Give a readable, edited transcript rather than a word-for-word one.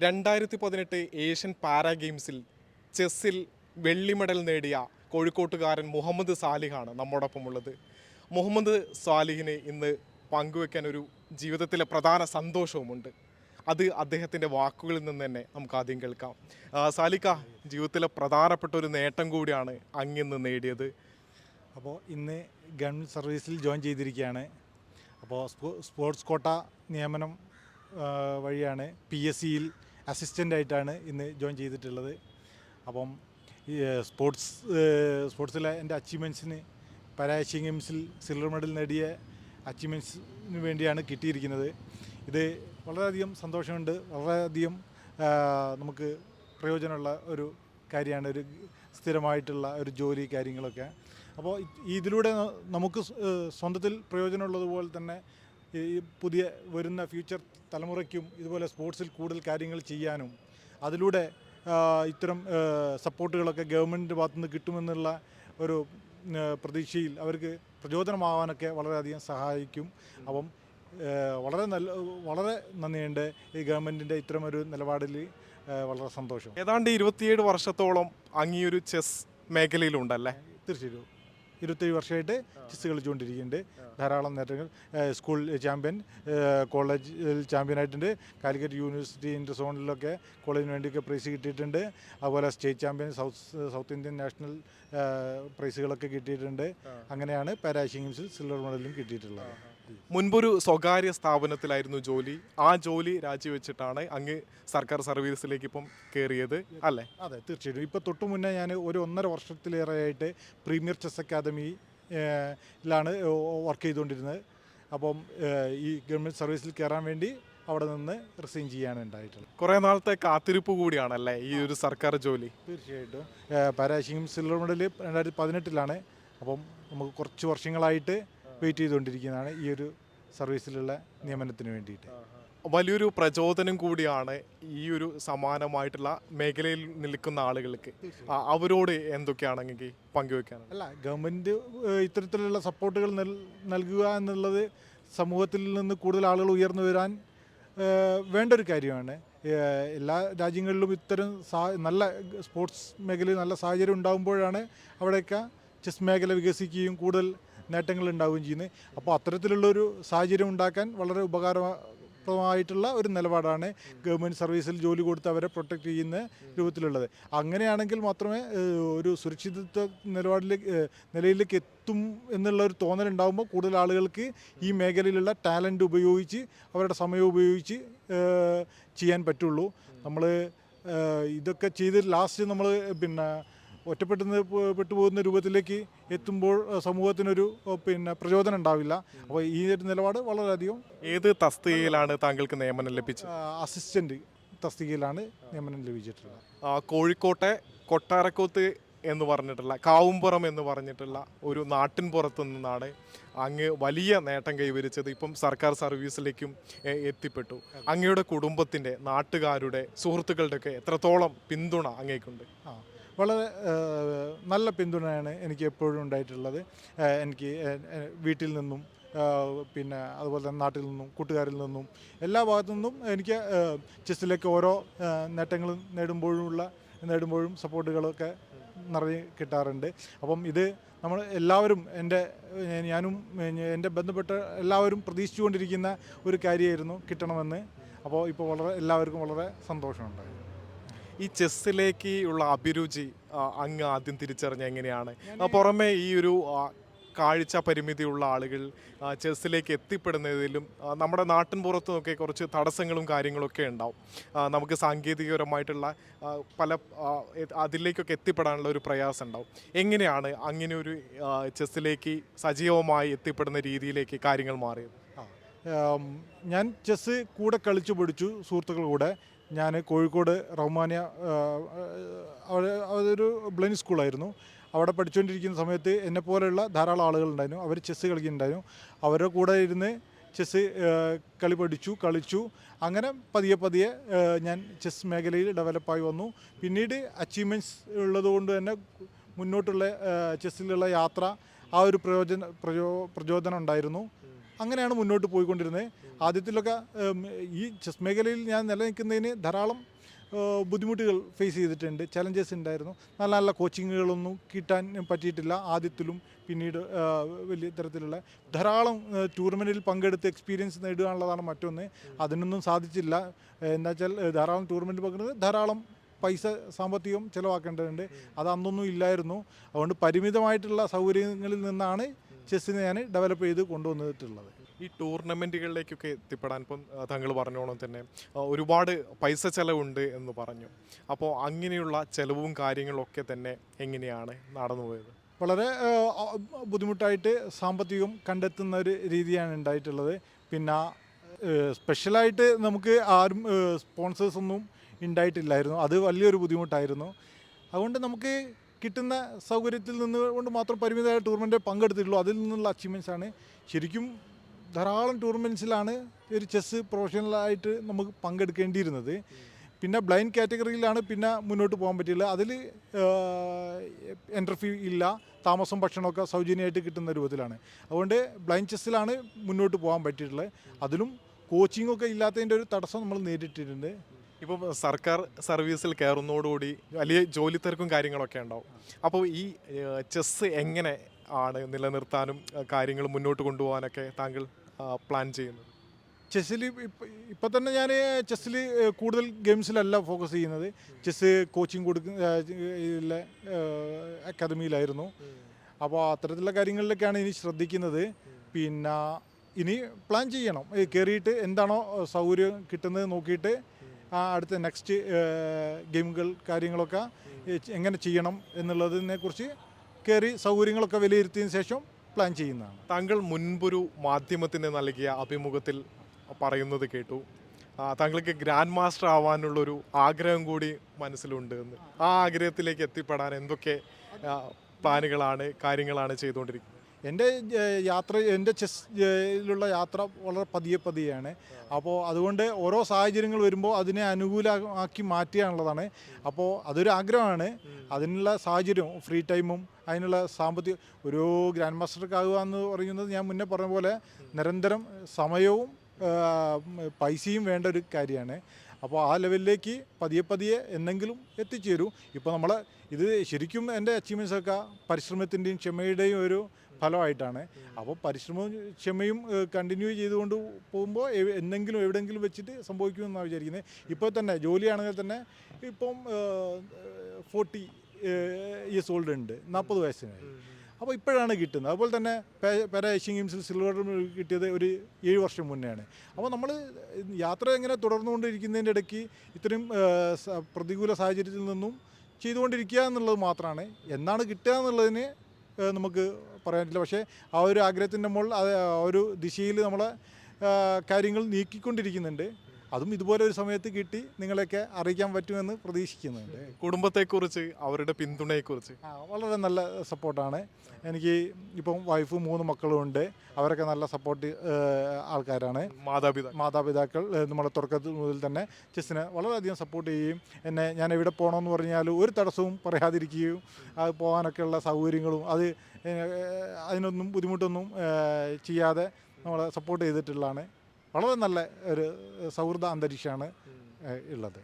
2018 Asian para ഗെയിംസിൽ ചെസ്സിൽ വെള്ളി medal നേടിയ കോഴിക്കോട്ടുകാരൻ മുഹമ്മദ് സാലിഹാണ് നമ്മോടൊപ്പമുള്ളത്. മുഹമ്മദ് സാലിഹിന് ഇന്ന് പങ്കുവെക്കാൻ ഒരു ജീവിതത്തിലെ പ്രധാന സന്തോഷവുമുണ്ട്. അത് അദ്ദേഹത്തിൻ്റെ വാക്കുകളിൽ നിന്ന് തന്നെ നമുക്ക് ആദ്യം കേൾക്കാം. സാലിക്ക, ജീവിതത്തിലെ പ്രധാനപ്പെട്ട ഒരു നേട്ടം കൂടിയാണ് അങ്ങിന്ന് നേടിയത്. അപ്പോൾ ഇന്ന് ഗവൺമെൻറ് സർവീസിൽ ജോയിൻ ചെയ്തിരിക്കുകയാണ്. അപ്പോൾ സ്പോർട്സ് കോട്ട നിയമനം വഴിയാണ് PSCയിൽ അസിസ്റ്റൻ്റായിട്ടാണ് ഇന്ന് ജോയിൻ ചെയ്തിട്ടുള്ളത്. അപ്പം ഈ സ്പോർട്സിലെ എൻ്റെ അച്ചീവ്മെൻറ്റ്സിന് പാരാഏഷ്യൻ ഗെയിംസിൽ സിൽവർ മെഡൽ നേടിയ അച്ചീവ്മെൻറ്റ്സിന് വേണ്ടിയാണ് കിട്ടിയിരിക്കുന്നത്. ഇത് വളരെയധികം സന്തോഷമുണ്ട്. വളരെയധികം നമുക്ക് പ്രയോജനമുള്ള ഒരു കാര്യമാണ്, ഒരു സ്ഥിരമായിട്ടുള്ള ഒരു ജോലി കാര്യങ്ങളൊക്കെ. അപ്പോൾ ഇതിലൂടെ നമുക്ക് സ്വന്തത്തിൽ പ്രയോജനമുള്ളതുപോലെ തന്നെ ഈ പുതിയ വരുന്ന ഫ്യൂച്ചർ തലമുറയ്ക്കും ഇതുപോലെ സ്പോർട്സിൽ കൂടുതൽ കാര്യങ്ങൾ ചെയ്യാനും അതിലൂടെ ഇത്തരം സപ്പോർട്ടുകളൊക്കെ ഗവൺമെൻറ്റിൻ്റെ ഭാഗത്തുനിന്ന് കിട്ടുമെന്നുള്ള ഒരു പ്രതീക്ഷയിൽ അവർക്ക് പ്രചോദനമാവാനൊക്കെ വളരെയധികം സഹായിക്കും. അപ്പം വളരെ നന്ദിയുണ്ട് ഈ ഗവൺമെൻറ്റിൻ്റെ ഇത്തരമൊരു നിലപാടിൽ. വളരെ സന്തോഷം. ഏതാണ്ട് 27 വർഷത്തോളം അങ്ങീയൊരു ചെസ് മേഖലയിലുണ്ടല്ലേ? തീർച്ചയായിട്ടും 27 വർഷമായിട്ട് ചെസ് കളിച്ചുകൊണ്ടിരിക്കുന്നുണ്ട്. ധാരാളം നേട്ടങ്ങൾ, സ്കൂൾ ചാമ്പ്യൻ, കോളേജ് ചാമ്പ്യനായിട്ടുണ്ട്, കാലിക്കറ്റ് യൂണിവേഴ്സിറ്റി ഇൻ്റർ സോണിലൊക്കെ കോളേജിന് വേണ്ടിയൊക്കെ പ്രൈസ് കിട്ടിയിട്ടുണ്ട്. അതുപോലെ state champion, south Indian national പ്രൈസുകളൊക്കെ കിട്ടിയിട്ടുണ്ട്. അങ്ങനെയാണ് പാരാഏഷ്യൻ ഗെയിംസിൽ സിൽവർ മെഡലും കിട്ടിയിട്ടുള്ളത്. മുൻപൊരു സ്വകാര്യ സ്ഥാപനത്തിലായിരുന്നു ജോലി. ആ ജോലി രാജിവെച്ചിട്ടാണ് അങ്ങ് സർക്കാർ സർവീസിലേക്ക് ഇപ്പം കയറിയത് അല്ലേ? അതെ, തീർച്ചയായിട്ടും. ഇപ്പോൾ തൊട്ട് മുന്നേ ഞാൻ ഒരു 1.5 വർഷത്തിലേറെയായിട്ട് പ്രീമിയർ ചെസ് അക്കാദമിയിലാണ് വർക്ക് ചെയ്തുകൊണ്ടിരുന്നത്. അപ്പം ഈ ഗവൺമെൻറ് സർവീസിൽ കയറാൻ വേണ്ടി അവിടെ നിന്ന് റിസൈൻ ചെയ്യാണ് ഉണ്ടായിട്ടുള്ളത്. കുറേ നാളത്തെ കാത്തിരിപ്പ് കൂടിയാണല്ലേ ഈ ഒരു സർക്കാർ ജോലി? തീർച്ചയായിട്ടും. പാരാഏഷ്യൻ ഗെയിംസ് സിൽവർ മെഡൽ 2018 അപ്പം നമുക്ക് കുറച്ച് വർഷങ്ങളായിട്ട് വെയിറ്റ് ചെയ്തുകൊണ്ടിരിക്കുന്നതാണ് ഈ ഒരു സർവീസിലുള്ള നിയമനത്തിന് വേണ്ടിയിട്ട്. വലിയൊരു പ്രചോദനം കൂടിയാണ് ഈ ഒരു സമാനമായിട്ടുള്ള മേഖലയിൽ നിൽക്കുന്ന ആളുകൾക്ക്. അവരോട് എന്തൊക്കെയാണെങ്കിൽ പങ്കുവെക്കാൻ? അല്ല, ഗവൺമെൻറ് ഇത്തരത്തിലുള്ള സപ്പോർട്ടുകൾ നൽകുക എന്നുള്ളത് സമൂഹത്തിൽ നിന്ന് കൂടുതൽ ആളുകൾ ഉയർന്നു വരാൻ വേണ്ട ഒരു കാര്യമാണ്. എല്ലാ രാജ്യങ്ങളിലും ഇത്തരം നല്ല സ്പോർട്സ് മേഖലയിൽ നല്ല സാഹചര്യം ഉണ്ടാകുമ്പോഴാണ് അവിടെയൊക്കെ ചെസ് മേഖല വികസിക്കുകയും കൂടുതൽ നേട്ടങ്ങൾ ഉണ്ടാവുകയും ചെയ്യുന്നത്. അപ്പോൾ അത്തരത്തിലുള്ളൊരു സാഹചര്യം ഉണ്ടാക്കാൻ വളരെ ഉപകാരപ്രദമായിട്ടുള്ള ഒരു നിലപാടാണ് ഗവൺമെൻറ് സർവീസിൽ ജോലി കൊടുത്ത് അവരെ പ്രൊട്ടക്റ്റ് ചെയ്യുന്ന രൂപത്തിലുള്ളത്. അങ്ങനെയാണെങ്കിൽ മാത്രമേ ഒരു സുരക്ഷിതത്വ നിലയിലേക്ക് എത്തും എന്നുള്ള ഒരു തോന്നലുണ്ടാകുമ്പോൾ കൂടുതൽ ആളുകൾക്ക് ഈ മേഖലയിലുള്ള ടാലൻറ്റ് ഉപയോഗിച്ച് അവരുടെ സമയം ഉപയോഗിച്ച് ചെയ്യാൻ പറ്റുള്ളൂ. നമ്മൾ ഇതൊക്കെ ചെയ്ത് ലാസ്റ്റ് നമ്മൾ പെട്ടുപോകുന്ന രൂപത്തിലേക്ക് എത്തുമ്പോൾ സമൂഹത്തിനൊരു പ്രചോദനം ഉണ്ടാവില്ല. അപ്പോൾ ഈ ഒരു നിലപാട് വളരെയധികം. ഏത് തസ്തികയിലാണ് താങ്കൾക്ക് നിയമനം ലഭിച്ചത്? അസിസ്റ്റൻ്റ് തസ്തികയിലാണ് നിയമനം ലഭിച്ചിട്ടുള്ളത്. കോഴിക്കോട്ടെ കൊട്ടാരക്കോത്ത് എന്ന് പറഞ്ഞിട്ടുള്ള, കാവുംപുറം എന്ന് പറഞ്ഞിട്ടുള്ള ഒരു നാട്ടിൻ പുറത്തു നിന്നാണ് അങ്ങ് വലിയ നേട്ടം കൈവരിച്ചത്. ഇപ്പം സർക്കാർ സർവീസിലേക്കും എത്തിപ്പെട്ടു. അങ്ങയുടെ കുടുംബത്തിൻ്റെ, നാട്ടുകാരുടെ, സുഹൃത്തുക്കളുടെയൊക്കെ എത്രത്തോളം പിന്തുണ അങ്ങേക്കുണ്ട്? വളരെ നല്ല പിന്തുണയാണ് എനിക്ക് എപ്പോഴും ഉണ്ടായിട്ടുള്ളത്. എനിക്ക് വീട്ടിൽ നിന്നും അതുപോലെ തന്നെ നാട്ടിൽ നിന്നും കൂട്ടുകാരിൽ നിന്നും എല്ലാ ഭാഗത്തു നിന്നും എനിക്ക് ചെസ്സിലേക്ക് ഓരോ നേട്ടങ്ങൾ നേടുമ്പോഴും സപ്പോർട്ടുകളൊക്കെ നിറഞ്ഞ് കിട്ടാറുണ്ട്. അപ്പം ഇത് നമ്മൾ എല്ലാവരും ഞാനും എൻ്റെ ബന്ധപ്പെട്ട എല്ലാവരും പ്രതീക്ഷിച്ചുകൊണ്ടിരിക്കുന്ന ഒരു കാര്യമായിരുന്നു കിട്ടണമെന്ന്. അപ്പോൾ ഇപ്പോൾ എല്ലാവർക്കും വളരെ സന്തോഷമുണ്ട്. ഈ ചെസ്സിലേക്ക് ഉള്ള അഭിരുചി അങ്ങ് ആദ്യം തിരിച്ചറിഞ്ഞ എങ്ങനെയാണ്? പുറമെ ഈ ഒരു കാഴ്ച പരിമിതിയുള്ള ആളുകൾ ചെസ്സിലേക്ക് എത്തിപ്പെടുന്നതിലും നമ്മുടെ നാട്ടിൻ പുറത്തു നിന്നൊക്കെ കുറച്ച് തടസ്സങ്ങളും കാര്യങ്ങളൊക്കെ ഉണ്ടാവും. നമുക്ക് സാങ്കേതികപരമായിട്ടുള്ള പല അതിലേക്കൊക്കെ എത്തിപ്പെടാനുള്ള ഒരു പ്രയാസം ഉണ്ടാവും. എങ്ങനെയാണ് അങ്ങനെ ഒരു ചെസ്സിലേക്ക് സജീവമായി എത്തിപ്പെടുന്ന രീതിയിലേക്ക് കാര്യങ്ങൾ മാറിയത്? ഞാൻ ചെസ്സ് കൂടെ കളിച്ചു പഠിച്ചു സുഹൃത്തുക്കളുടെ കൂടെ. ഞാൻ കോഴിക്കോട് റഹ്മാനിയ, അതൊരു ബ്ലൈൻഡ് സ്കൂളായിരുന്നു. അവിടെ പഠിച്ചുകൊണ്ടിരിക്കുന്ന സമയത്ത് എന്നെപ്പോലെയുള്ള ധാരാളം ആളുകളുണ്ടായിരുന്നു. അവർ ചെസ്സ് കളിക്കുന്നുണ്ടായിരുന്നു. അവരുടെ കൂടെ ഇരുന്ന് ചെസ്സ് കളിച്ചു. അങ്ങനെ പതിയെ ഞാൻ ചെസ് മേഖലയിൽ ഡെവലപ്പായി വന്നു. പിന്നീട് അച്ചീവ്മെൻറ്റ്സ് ഉള്ളതുകൊണ്ട് തന്നെ മുന്നോട്ടുള്ള ചെസ്സിലുള്ള യാത്ര ആ ഒരു പ്രചോദനം ഉണ്ടായിരുന്നു. അങ്ങനെയാണ് മുന്നോട്ട് പോയിക്കൊണ്ടിരുന്നത്. ആദ്യത്തിലൊക്കെ ഈ ചെസ് മേഖലയിൽ ഞാൻ നിലനിൽക്കുന്നതിന് ധാരാളം ബുദ്ധിമുട്ടുകൾ ഫേസ് ചെയ്തിട്ടുണ്ട്, ചലഞ്ചസ് ഉണ്ടായിരുന്നു. നല്ല നല്ല കോച്ചിങ്ങുകളൊന്നും കിട്ടാൻ പറ്റിയിട്ടില്ല ആദ്യത്തിലും. പിന്നീട് വലിയ തരത്തിലുള്ള ധാരാളം ടൂർണമെൻറ്റിൽ പങ്കെടുത്ത് എക്സ്പീരിയൻസ് നേടുക എന്നുള്ളതാണ് മറ്റൊന്ന്. അതിനൊന്നും സാധിച്ചില്ല. എന്താ വെച്ചാൽ ധാരാളം ടൂർണമെൻറ്റ് പങ്കെടുത്ത് ധാരാളം പൈസ സാമ്പത്തികം ചിലവാക്കേണ്ടതുണ്ട്. അത് അന്നൊന്നും ഇല്ലായിരുന്നു. അതുകൊണ്ട് പരിമിതമായിട്ടുള്ള സൗകര്യങ്ങളിൽ നിന്നാണ് ചെസ്സിനെ ഞാൻ ഡെവലപ്പ് ചെയ്ത് കൊണ്ടുവന്നിട്ടുള്ളത്. ഈ ടൂർണമെൻറ്റുകളിലേക്കൊക്കെ എത്തിപ്പെടാൻ ഇപ്പം താങ്കൾ പറഞ്ഞോണം തന്നെ ഒരുപാട് പൈസ ചിലവുണ്ട് എന്ന് പറഞ്ഞു. അപ്പോൾ അങ്ങനെയുള്ള ചിലവും കാര്യങ്ങളൊക്കെ തന്നെ എങ്ങനെയാണ് നടന്നുപോയത്? വളരെ ബുദ്ധിമുട്ടായിട്ട് സാമ്പത്തികം കണ്ടെത്തുന്ന ഒരു രീതിയാണ് ഉണ്ടായിട്ടുള്ളത്. പിന്നെ സ്പെഷ്യലായിട്ട് നമുക്ക് ആരും സ്പോൺസേഴ്സൊന്നും ഉണ്ടായിട്ടില്ലായിരുന്നു. അത് വലിയൊരു ബുദ്ധിമുട്ടായിരുന്നു. അതുകൊണ്ട് നമുക്ക് കിട്ടുന്ന സൗകര്യത്തിൽ നിന്നുകൊണ്ട് മാത്രം പരിമിതമായ ടൂർണമെൻറ്റ് പങ്കെടുത്തിട്ടുള്ളൂ. അതിൽ നിന്നുള്ള അച്ചീവ്മെൻറ്റ്സാണ്. ശരിക്കും ധാരാളം ടൂർണമെൻറ്റ്സിലാണ് ഒരു ചെസ്സ് പ്രൊഫഷണലായിട്ട് നമുക്ക് പങ്കെടുക്കേണ്ടിയിരുന്നത്. പിന്നെ ബ്ലൈൻഡ് കാറ്റഗറിയിലാണ് പിന്നെ മുന്നോട്ട് പോകാൻ പറ്റില്ല. അതിൽ എൻട്രി ഫീ ഇല്ല, താമസം ഭക്ഷണമൊക്കെ സൗജന്യമായിട്ട് കിട്ടുന്ന രൂപത്തിലാണ്. അതുകൊണ്ട് ബ്ലൈൻഡ് ചെസ്സിലാണ് മുന്നോട്ട് പോകാൻ പറ്റിയിട്ടുള്ളത്. അതിലും കോച്ചിങ്ങൊക്കെ ഇല്ലാത്തതിൻ്റെ ഒരു തടസ്സം നമ്മൾ നേരിട്ടിട്ടുണ്ട്. ഇപ്പം സർക്കാർ സർവീസിൽ കയറുന്നതോടുകൂടി വലിയ ജോലി തിരക്കും കാര്യങ്ങളൊക്കെ ഉണ്ടാവും. അപ്പോൾ ഈ ചെസ്സ് എങ്ങനെ ആണ് നിലനിർത്താനും കാര്യങ്ങൾ മുന്നോട്ട് കൊണ്ടുപോകാനൊക്കെ താങ്കൾ പ്ലാൻ ചെയ്യുന്നത്? ചെസ്സിൽ ഇപ്പം തന്നെ ഞാൻ ചെസ്സിൽ കൂടുതൽ ഗെയിംസിലല്ല ഫോക്കസ് ചെയ്യുന്നത്. ചെസ്സ് കോച്ചിങ് കൊടുക്കുന്ന അക്കാദമിയിലായിരുന്നു. അപ്പോൾ അത്തരത്തിലുള്ള കാര്യങ്ങളിലൊക്കെയാണ് ഇനി ശ്രദ്ധിക്കുന്നത്. പിന്നെ ഇനി പ്ലാൻ ചെയ്യണം, കയറിയിട്ട് എന്താണോ സൗകര്യം കിട്ടുന്നത് നോക്കിയിട്ട് അടുത്ത നെക്സ്റ്റ് ഗെയിമുകൾ കാര്യങ്ങളൊക്കെ എങ്ങനെ ചെയ്യണം എന്നുള്ളതിനെക്കുറിച്ച് കയറി സൗകര്യങ്ങളൊക്കെ വിലയിരുത്തിയതിന് ശേഷം പ്ലാൻ ചെയ്യുന്നതാണ്. താങ്കൾ മുൻപൊരു മാധ്യമത്തിന് നൽകിയ അഭിമുഖത്തിൽ പറയുന്നത് കേട്ടു, താങ്കൾക്ക് ഗ്രാൻഡ് മാസ്റ്റർ ആവാനുള്ളൊരു ആഗ്രഹം കൂടി മനസ്സിലുണ്ട് എന്ന്. ആ ആഗ്രഹത്തിലേക്ക് എത്തിപ്പെടാൻ എന്തൊക്കെ പ്ലാനുകളാണ് കാര്യങ്ങളാണ് ചെയ്തുകൊണ്ടിരിക്കുന്നത്? എൻ്റെ ചെസ്സിലുള്ള യാത്ര വളരെ പതിയെയാണ്. അപ്പോൾ അതുകൊണ്ട് ഓരോ സാഹചര്യങ്ങൾ വരുമ്പോൾ അതിനെ അനുകൂലമാക്കി മാറ്റുക എന്നുള്ളതാണ്. അപ്പോൾ അതൊരു ആഗ്രഹമാണ്. അതിനുള്ള സാഹചര്യവും ഫ്രീ ടൈമും അതിനുള്ള സാമ്പത്തിക ഒരു ഗ്രാൻഡ് മാസ്റ്റർക്കാകുക എന്ന് പറയുന്നത് ഞാൻ മുന്നേ പറഞ്ഞ പോലെ നിരന്തരം സമയവും പൈസയും വേണ്ട ഒരു കാര്യമാണ്. അപ്പോൾ ആ ലെവലിലേക്ക് പതിയെ എന്തെങ്കിലും എത്തിച്ചേരും. ഇപ്പോൾ നമ്മൾ ഇത് ശരിക്കും എൻ്റെ അച്ചീവ്മെൻറ്റ്സൊക്കെ പരിശ്രമത്തിൻ്റെയും ക്ഷമയുടെയും ഒരു ഫലമായിട്ടാണ്. അപ്പോൾ പരിശ്രമവും ക്ഷമയും കണ്ടിന്യൂ ചെയ്തുകൊണ്ട് പോകുമ്പോൾ എന്തെങ്കിലും എവിടെയെങ്കിലും വെച്ചിട്ട് സംഭവിക്കുമെന്നാണ് വിചാരിക്കുന്നത്. ഇപ്പോൾ തന്നെ ജോലിയാണെങ്കിൽ തന്നെ ഇപ്പം 40 ഇയേഴ്സ് ഓൾഡ് ഉണ്ട്, 40 വയസ്സിനായി. അപ്പോൾ ഇപ്പോഴാണ് കിട്ടുന്നത്. അതുപോലെ തന്നെ പാരാ ഏഷ്യൻ ഗെയിംസിൽ സിൽവർ കിട്ടിയത് ഒരു 7 വർഷം മുന്നെയാണ്. അപ്പോൾ നമ്മൾ യാത്ര എങ്ങനെ തുടർന്നുകൊണ്ടിരിക്കുന്നതിൻ്റെ ഇടയ്ക്ക് ഇത്രയും പ്രതികൂല സാഹചര്യത്തിൽ നിന്നും ചെയ്തുകൊണ്ടിരിക്കുക എന്നുള്ളത് മാത്രമാണ്. എന്നാണ് കിട്ടുക എന്നുള്ളതിന് നമുക്ക് പറയാൻ പറ്റില്ല. പക്ഷേ ആ ഒരു ആഗ്രഹത്തിൻ്റെ മുകളിൽ ആ ഒരു ദിശയിൽ നമ്മളെ കാര്യങ്ങൾ നീക്കിക്കൊണ്ടിരിക്കുന്നുണ്ട്. അതും ഇതുപോലെ ഒരു സമയത്ത് കിട്ടി നിങ്ങളെയൊക്കെ അറിയിക്കാൻ പറ്റുമെന്ന് പ്രതീക്ഷിക്കുന്നുണ്ട്. കുടുംബത്തെക്കുറിച്ച്, അവരുടെ പിന്തുണയെക്കുറിച്ച്? വളരെ നല്ല സപ്പോർട്ടാണ്. എനിക്ക് ഇപ്പം വൈഫ് 3 മക്കളും ഉണ്ട്. അവരൊക്കെ നല്ല സപ്പോർട്ട് ആൾക്കാരാണ്. മാതാപിതാക്കൾ നമ്മളെ തുടക്കത്തിൽ മുതൽ തന്നെ ചെസ്സിനെ വളരെയധികം സപ്പോർട്ട് ചെയ്യുകയും ഞാൻ എവിടെ പോകണമെന്ന് പറഞ്ഞാൽ ഒരു തടസ്സവും പറയാതിരിക്കുകയും അത് പോകാനൊക്കെയുള്ള സൗകര്യങ്ങളും അതിനൊന്നും ബുദ്ധിമുട്ടൊന്നും ചെയ്യാതെ നമ്മളെ സപ്പോർട്ട് ചെയ്തിട്ടുള്ളതാണ്. വളരെ നല്ല ഒരു സൗഹൃദ അന്തരീക്ഷമാണ് ഉള്ളത്.